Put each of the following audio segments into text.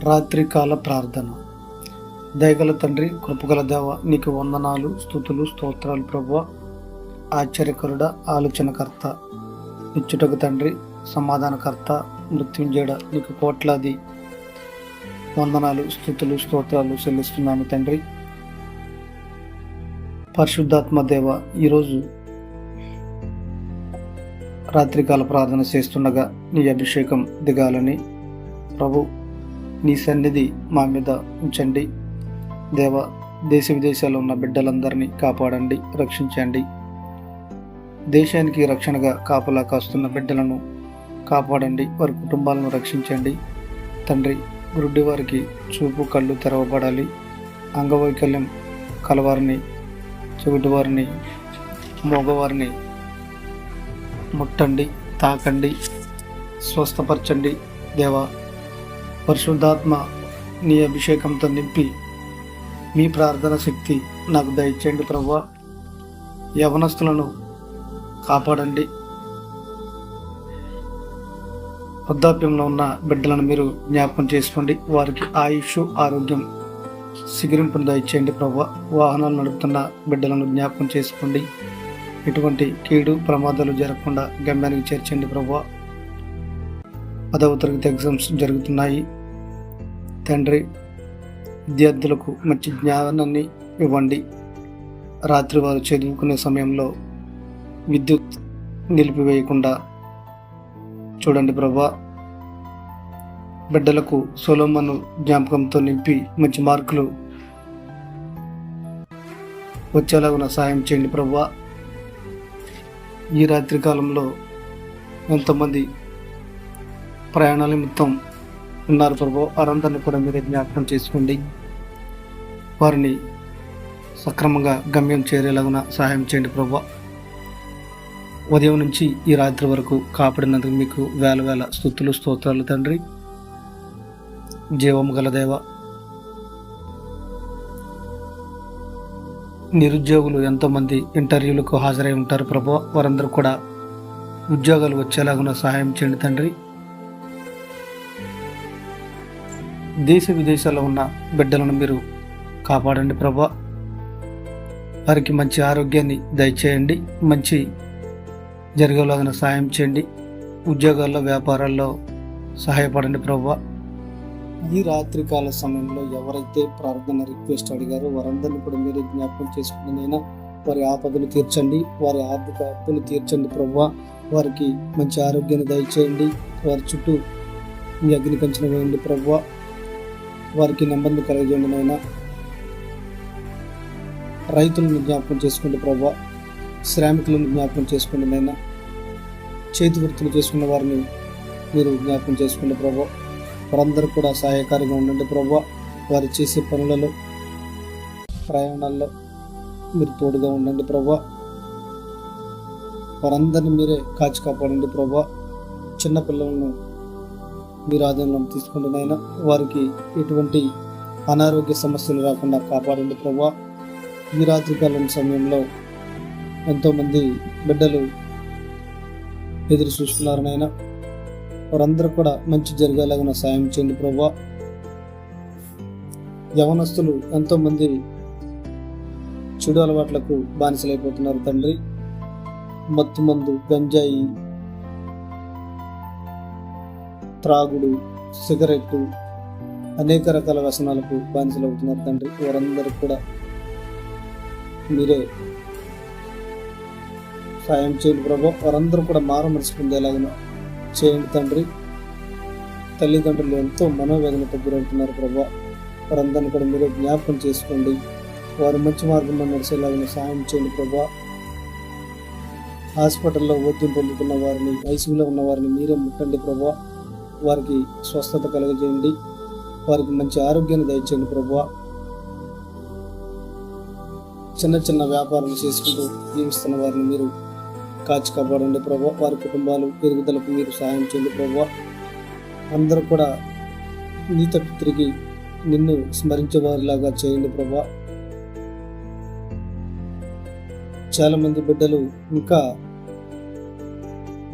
రాత్రికాల ప్రార్థన. దయగల తండ్రి, కృపగల దేవ, నీకు వందనాలు, స్తుతులు, స్తోత్రాలు ప్రభువా. ఆశ్చర్యకరుడ, ఆలోచనకర్త, ఇచ్చుటకు తండ్రి, సమాధానకర్త, మృత్యుంజయుడ, నీకు కోట్లాది వందనాలు, స్తుతులు, స్తోత్రాలు చెల్లిస్తున్నాను తండ్రి. పరిశుద్ధాత్మ దేవ, ఈరోజు రాత్రికాల ప్రార్థన చేస్తుండగా నీ అభిషేకం దిగాలని ప్రభు, నీ సన్నిధి మా మీద ఉంచండి దేవ. దేశ విదేశాల్లో ఉన్న బిడ్డలందరినీ కాపాడండి, రక్షించండి. దేశానికి రక్షణగా కాపలా కాస్తున్న బిడ్డలను కాపాడండి, వారి కుటుంబాలను రక్షించండి తండ్రి. గుడ్డి వారికి చూపు కళ్ళు తెరవబడాలి. అంగవైకల్యం కలవారిని, చెవిటి వారిని, మగవారిని ముట్టండి, తాకండి, స్వస్థపరచండి దేవా. పరిశుద్ధాత్మ నీ అభిషేకంతో నింపి మీ ప్రార్థన శక్తి నాకు దయచేయండి ప్రభువా. యవనస్తులను కాపాడండి. వృద్ధాప్యంలో ఉన్న బిడ్డలను మీరు జ్ఞాపకం చేసుకోండి. వారికి ఆయుష్, ఆరోగ్యం, సిగిరింపును దయచేయండి ప్రభువా. వాహనాలు నడుపుతున్న బిడ్డలను జ్ఞాపకం చేసుకోండి. ఎటువంటి కీడు ప్రమాదాలు జరగకుండా గమ్యానికి చేర్చండి ప్రభువా. 10వ తరగతి ఎగ్జామ్స్ జరుగుతున్నాయి తండ్రి. విద్యార్థులకు మంచి జ్ఞానాన్ని ఇవ్వండి. రాత్రి వారు చదువుకునే సమయంలో విద్యుత్ నిలిపివేయకుండా చూడండి ప్రభువా. బిడ్డలకు సొలొమోను జ్ఞాపకంతో నింపి మంచి మార్కులు వచ్చేలాగా సహాయం చేయండి ప్రభువా. ఈ రాత్రి కాలంలో ఎంతమంది ప్రయాణాల నిమిత్తం ఉన్నారు ప్రభు, వారందరినీ కూడా మీరే జ్ఞాపకం చేసుకోండి. వారిని సక్రమంగా గమ్యం చేరేలాగా సహాయం చేయండి ప్రభు. ఉదయం నుంచి ఈ రాత్రి వరకు కాపాడినందుకు మీకు వేల వేల స్తుతులు, స్తోత్రాలు తండ్రి. జీవము గల దేవ, నిరుద్యోగులు ఎంతోమంది ఇంటర్వ్యూలకు హాజరై ఉంటారు ప్రభు, వారందరూ కూడా ఉద్యోగాలు వచ్చేలాగా సహాయం చేయండి తండ్రి. దేశ విదేశాల్లో ఉన్న బిడ్డలను మీరు కాపాడండి ప్రభు. వారికి మంచి ఆరోగ్యాన్ని దయచేయండి, మంచి జరిగేలాగా సహాయం చేయండి. ఉద్యోగాల్లో, వ్యాపారాల్లో సహాయపడండి ప్రభు. ఈ రాత్రికాల సమయంలో ఎవరైతే ప్రార్థన రిక్వెస్ట్ అడిగారో వారందరినీ కూడా మీరే జ్ఞాపకం చేసుకున్నైనా వారి ఆపదలు తీర్చండి, వారి ఆర్థిక అప్పులు తీర్చండి ప్రభువా. వారికి మంచి ఆరోగ్యాన్ని దయచేయండి. వారి చుట్టూ మీ అగ్ని కంచెన వేయండి ప్రభువా. వారికి నెమ్మదిని కలగజేయండి నైనా. రైతులను జ్ఞాపకం చేసుకోండి ప్రభువా. శ్రామికులను జ్ఞాపకం చేసుకోండి నైనా. చేతి వృత్తులు చేసుకున్న వారిని మీరు జ్ఞాపకం చేసుకోండి ప్రభువా. వారందరూ కూడా సహాయకారిగా ఉండండి ప్రభువా. వారు చేసే పనులలో, ప్రయాణాల్లో మీరు తోడుగా ఉండండి ప్రభువా. వారందరినీ మీరే కాచి కాపాడండి ప్రభువా. చిన్నపిల్లలను మీరు ఆధీనంలో తీసుకోండి నాయన. వారికి ఎటువంటి అనారోగ్య సమస్యలు రాకుండా కాపాడండి ప్రభువా. ఈ రాత్రికాలం సమయంలో ఎంతోమంది బిడ్డలు ఎదురు చూస్తున్నారు నాయన. వారందరూ కూడా మంచి జరిగేలాగా సాయం చేయండి ప్రభువా. యవనస్తులు ఎంతోమంది చెడు అలవాట్లకు బానిసలైపోతున్నారు తండ్రి. మత్తు మందు, గంజాయి, త్రాగుడు, సిగరెట్టు, అనేక రకాల వ్యసనాలకు బానిసలవుతున్నారు తండ్రి. వారందరూ కూడా మీరే సాయం చేయండి ప్రభు. వారందరూ కూడా మారు మనసు పొందేలాగా చేయండి తండ్రి. తల్లిదండ్రులు ఎంతో మనోవేదనతో గురవుతున్నారు ప్రభు. వారందరినీ కూడా మీరే జ్ఞాపకం చేసుకోండి. వారు మంచి మార్గంలో నడిచేలాగా సహాయం చేయండి ప్రభు. హాస్పిటల్లో వైద్యం పొందుతున్న వారిని, ఐసీయూలో ఉన్న వారిని మీరే ముట్టండి ప్రభు. వారికి స్వస్థత కలుగజేయండి. వారికి మంచి ఆరోగ్యాన్ని దయచేయండి ప్రభు. చిన్న చిన్న వ్యాపారాలు చేసుకుంటూ జీవిస్తున్న వారిని మీరు కాచి కాపాడండి ప్రభు. వారి కుటుంబాలు ఎదుగుదలకు మీరు సహాయం చేయండి ప్రభు. అందరూ కూడా నీ తట్టు తిరిగి నిన్ను స్మరించే వారిలాగా చేయండి ప్రభు. చాలామంది బిడ్డలు ఇంకా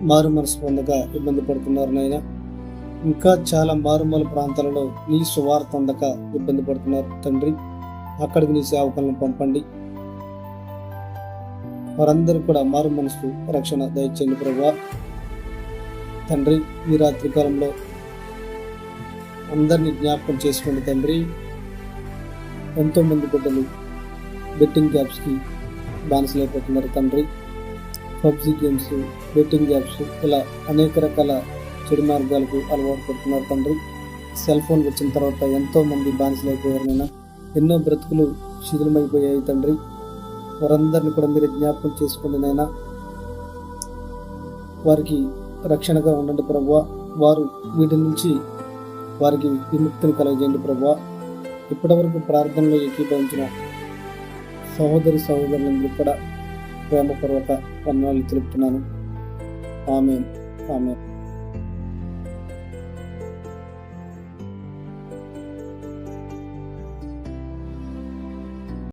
మారు మనసు పొందగా ఇబ్బంది పడుతున్నారు నాయన. ఇంకా చాలా మారుమూల ప్రాంతాలలో నీ సువార్త అందక ఇబ్బంది పడుతున్నారు తండ్రి. అక్కడికి నీ సేవకులను పంపండి. వారందరూ కూడా మారు మనసు రక్షణ దయచేయండి ప్రభువా. తండ్రి, ఈ రాత్రి కాలంలో అందరినీ జ్ఞాపకం చేసుకోండి తండ్రి. ఎంతో మంది బిడ్డలు బెట్టింగ్ యాప్స్కి బానిసలైపోతున్నారు తండ్రి. పబ్జీ గేమ్స్, బెట్టింగ్ యాప్స్, ఇలా అనేక రకాల చెడు మార్గాలకు అలవాటు పడుతున్నారు తండ్రి. సెల్ ఫోన్ వచ్చిన తర్వాత ఎంతో మంది బానిసలైపోయారు నైనా. ఎన్నో బ్రతుకులు శిథిలమైపోయాయి తండ్రి. వారందరినీ కూడా మీరు జ్ఞాపకం చేసుకోండి నైనా. వారికి రక్షణగా ఉండండి ప్రభువా. వారు వీటి నుంచి వారికి విముక్తిని కలగజేయండి ప్రభువా. ఇప్పటివరకు ప్రార్థనలో ఏకీభవించిన సహోదరి సహోదరులందరూ కూడా ప్రేమపూర్వక వందనాలు తెలుపుతున్నాను. ఆమేన్. ఆమేన్.